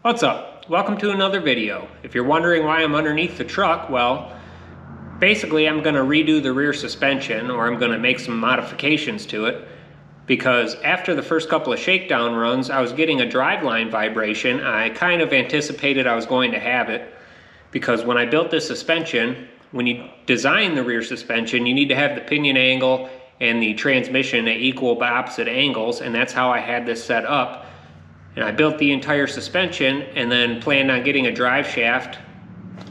What's up? Welcome to another video. If you're wondering why I'm underneath the truck, well, basically I'm going to redo the rear suspension, or I'm going to make some modifications to it, because after the first couple of shakedown runs I was getting a driveline vibration. I kind of anticipated I was going to have it, because when I built this suspension, when you design the rear suspension, you need to have the pinion angle and the transmission at equal but opposite angles, and that's how I had this set up. And I built the entire suspension and then planned on getting a drive shaft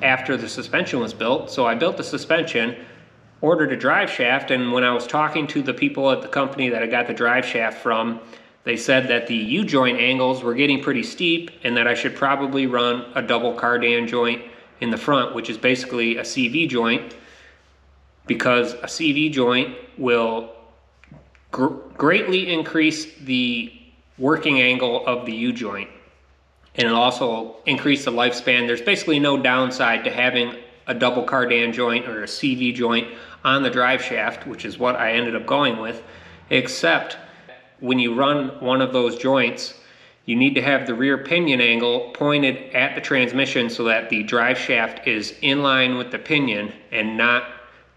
after the suspension was built. So I built the suspension, ordered a drive shaft, and when I was talking to the people at the company that I got the drive shaft from, they said that the U-joint angles were getting pretty steep and that I should probably run a double cardan joint in the front, which is basically a CV joint, because a CV joint will greatly increase the working angle of the U-joint, and it'll also increase the lifespan. There's basically no downside to having a double cardan joint or a CV joint on the drive shaft, which is what I ended up going with, except when you run one of those joints, you need to have the rear pinion angle pointed at the transmission so that the drive shaft is in line with the pinion and not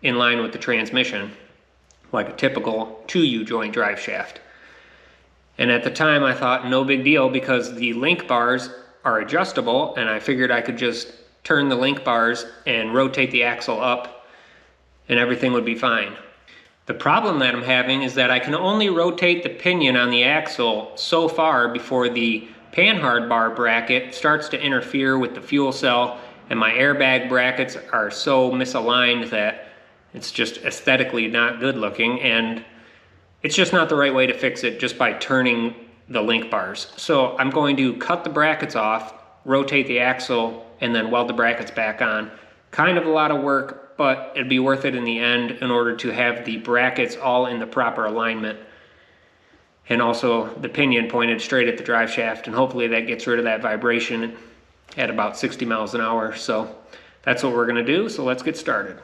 in line with the transmission, like a typical 2U joint drive shaft. And at the time I thought no big deal, because the link bars are adjustable, and I figured I could just turn the link bars and rotate the axle up and everything would be fine. The problem that I'm having is that I can only rotate the pinion on the axle so far before the panhard bar bracket starts to interfere with the fuel cell, and my airbag brackets are so misaligned that it's just aesthetically not good looking, and it's just not the right way to fix it just by turning the link bars. So I'm going to cut the brackets off, rotate the axle, and then weld the brackets back on. Kind of a lot of work, but it'd be worth it in the end in order to have the brackets all in the proper alignment, and also the pinion pointed straight at the drive shaft, and hopefully that gets rid of that vibration at about 60 miles an hour. So that's what we're gonna do, so let's get started.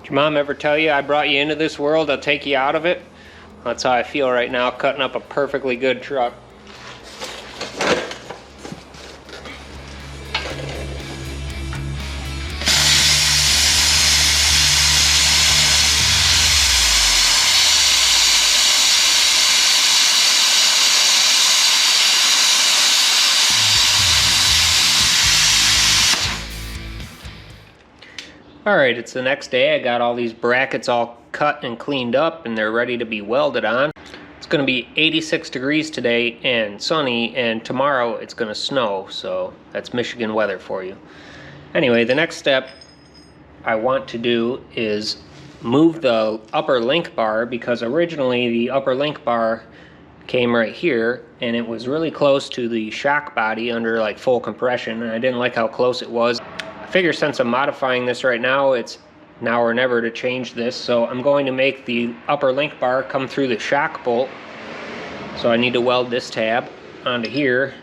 Your mom ever tell you, I brought you into this world, I'll take you out of it? That's how I feel right now, cutting up a perfectly good truck. Alright, it's the next day. I got all these brackets all cut and cleaned up, and they're ready to be welded on. It's going to be 86 degrees today and sunny, and tomorrow it's going to snow, so that's Michigan weather for you. Anyway, the next step I want to do is move the upper link bar, because originally the upper link bar came right here, and it was really close to the shock body under like full compression, and I didn't like how close it was. I figure since I'm modifying this right now, it's now or never to change this, so I'm going to make the upper link bar come through the shock bolt. So I need to weld this tab onto here,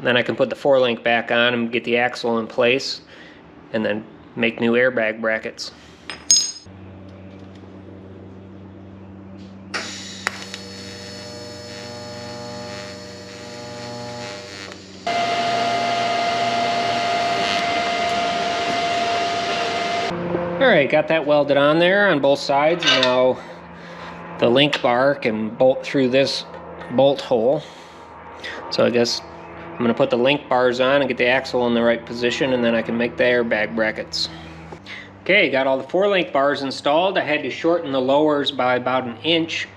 then I can put the 4-link back on and get the axle in place, and then make new airbag brackets. Alright, got that welded on there on both sides. Now the link bar can bolt through this bolt hole. So I guess I'm going to put the link bars on and get the axle in the right position, and then I can make the airbag brackets. Okay, got all the 4-link bars installed. I had to shorten the lowers by about 1 inch,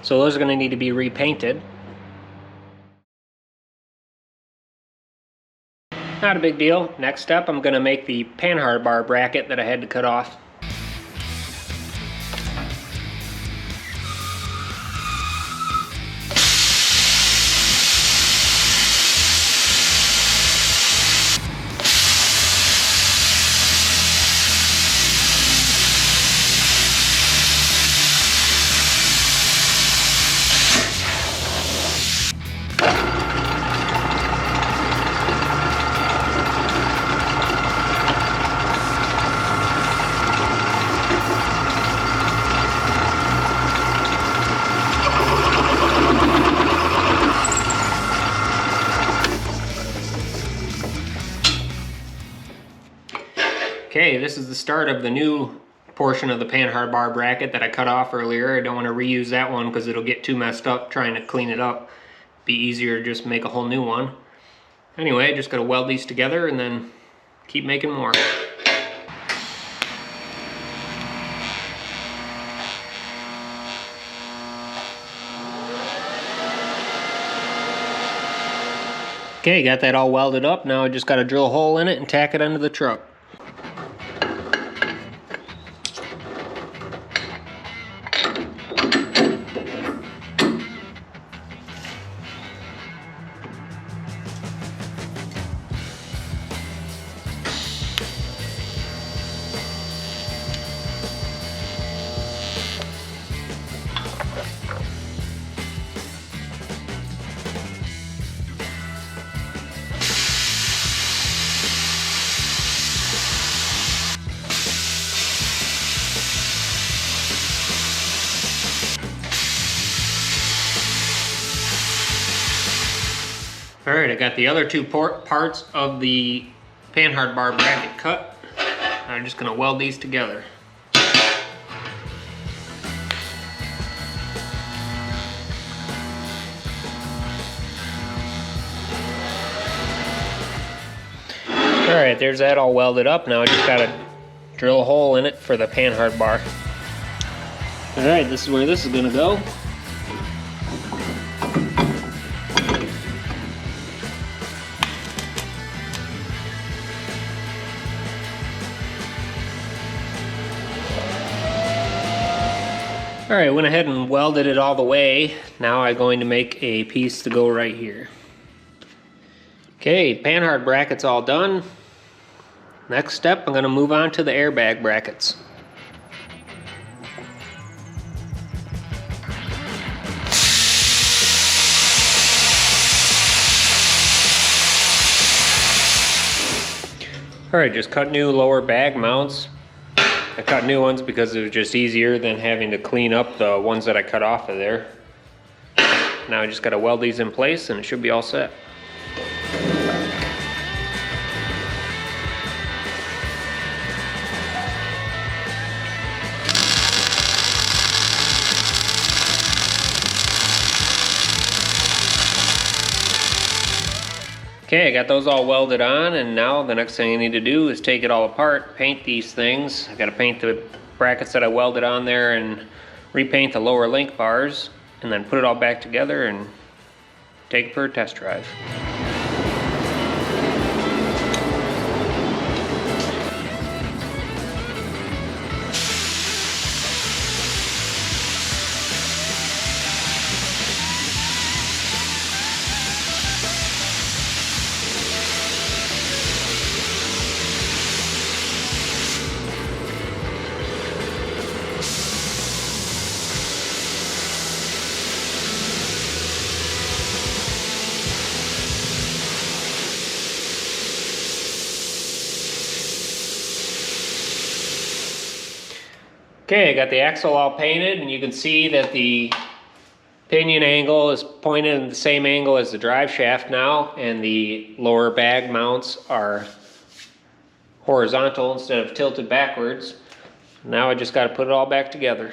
so those are going to need to be repainted. Not a big deal. Next up, I'm going to make the panhard bar bracket that I had to cut off. this is the start of the new portion of the panhard bar bracket that I cut off earlier. I don't want to reuse that one because it'll get too messed up trying to clean it up. Be easier to just make a whole new one. Anyway, just gotta weld these together and then keep making more. Okay, got that all welded up. Now I just gotta drill a hole in it and tack it onto the truck. Alright, I got the other two parts of the panhard bar bracket cut. I'm just going to weld these together. Alright, there's that all welded up. Now I just got to drill a hole in it for the panhard bar. Alright, this is where this is going to go. Alright, went ahead and welded it all the way. Now I'm going to make a piece to go right here. Okay, panhard bracket's all done. Next step, I'm going to move on to the airbag brackets. Alright, just cut new lower bag mounts. I cut new ones because it was just easier than having to clean up the ones that I cut off of there. Now I just got to weld these in place and it should be all set. Okay, I got those all welded on, and now the next thing I need to do is take it all apart, paint these things. I gotta paint the brackets that I welded on there and repaint the lower link bars, and then put it all back together and take it for a test drive. Okay, I got the axle all painted, and you can see that the pinion angle is pointed in the same angle as the drive shaft now, and the lower bag mounts are horizontal instead of tilted backwards. Now I just got to put it all back together.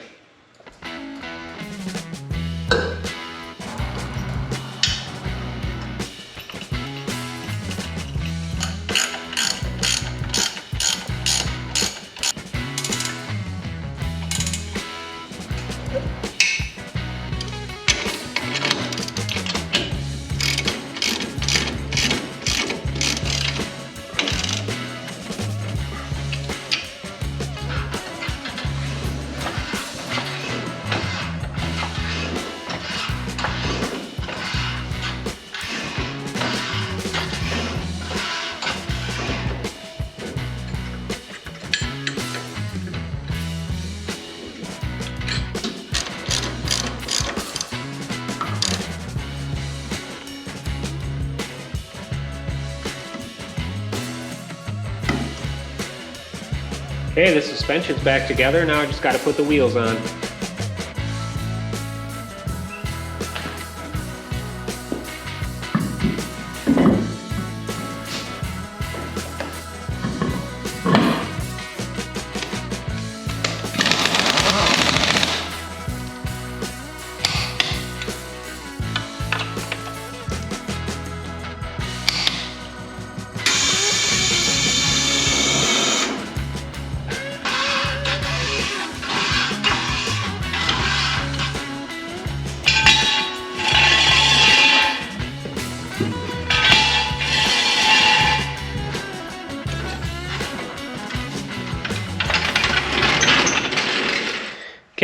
Okay, the suspension's back together. Now I just got to put the wheels on.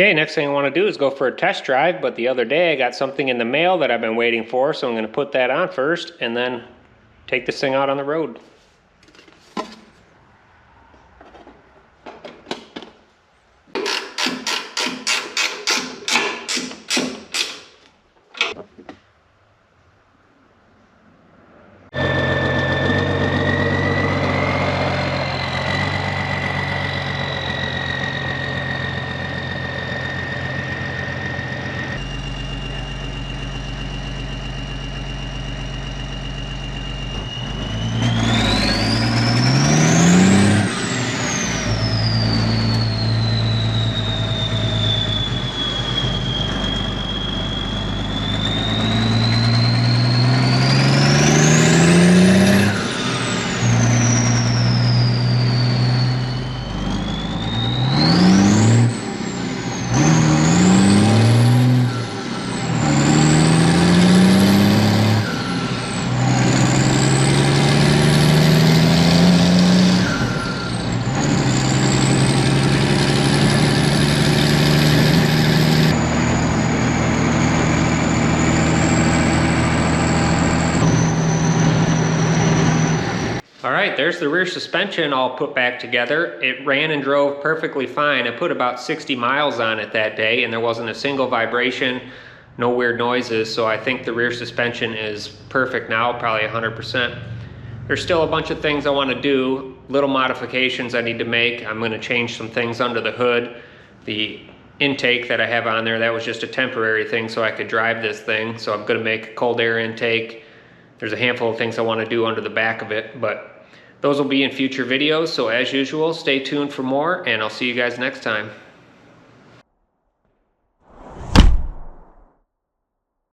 Okay, next thing I want to do is go for a test drive, but the other day I got something in the mail that I've been waiting for, so I'm going to put that on first and then take this thing out on the road. Alright, there's the rear suspension all put back together. It ran and drove perfectly fine. I put about 60 miles on it that day and there wasn't a single vibration, no weird noises, so I think the rear suspension is perfect now, probably 100%. There's still a bunch of things I want to do, little modifications I need to make. I'm going to change some things under the hood. The intake that I have on there, that was just a temporary thing so I could drive this thing, so I'm going to make a cold air intake. There's a handful of things I want to do under the back of it, but those will be in future videos, so as usual, stay tuned for more, and I'll see you guys next time.